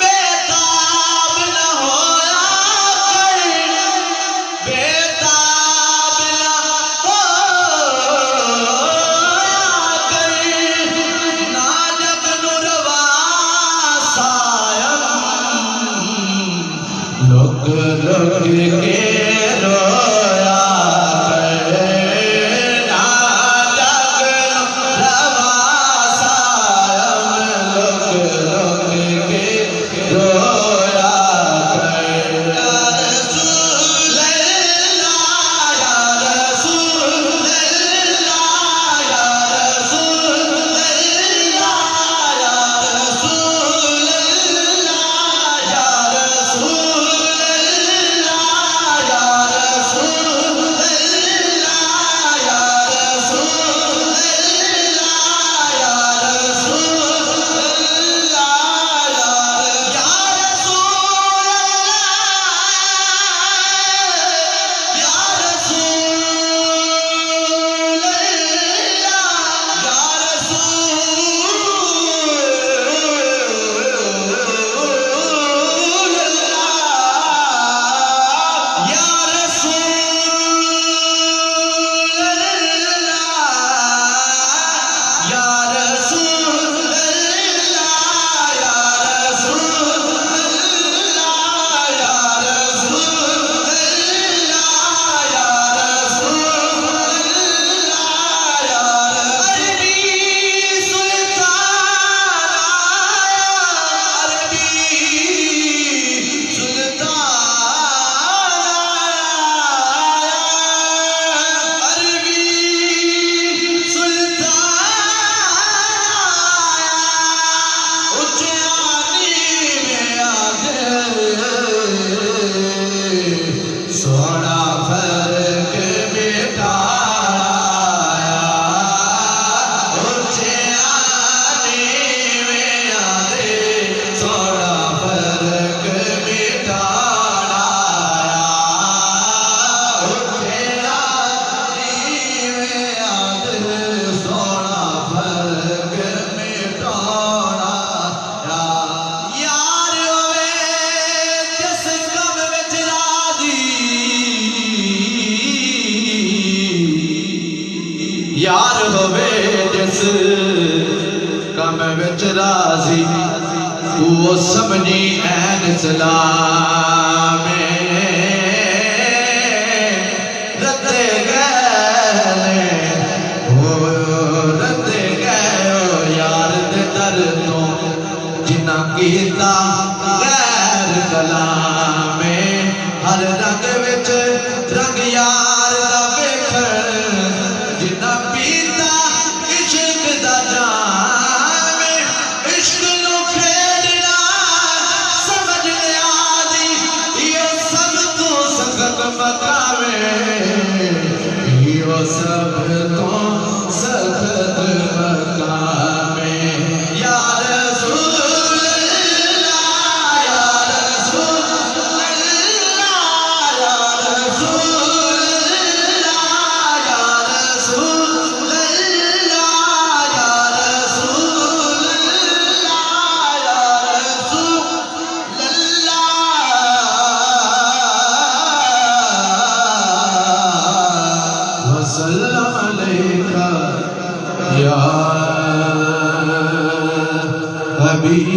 बेताब न होया लुक लुक के रोया करना जग रवा सायम लुक लुक के रोया करना रसूल अल्लाह या रसूल अल्लाह या रसूल अल्लाह या रसूल अल्लाह या रसूल यार होवे जिस कम विच राजी तू वो समझी ऐन सलाम रते गए यार दे दर तो जिन्ना कीता गैर कलाम हर रंग विच रंग यार दा वेखण जिन्ना पीता इश्क दा जाम इश्क नू खेड़ना समझ लिया दी यो सब तो सख्त मकावे यो सब तो सख्त मकावे या रसूल अल्लाह या रसूल अल्लाह या रसूल अल्लाह या रसूल अल्लाह या रसूल अल्लाह या रसूल अल्लाह वसल्लम अलैका या हबीब।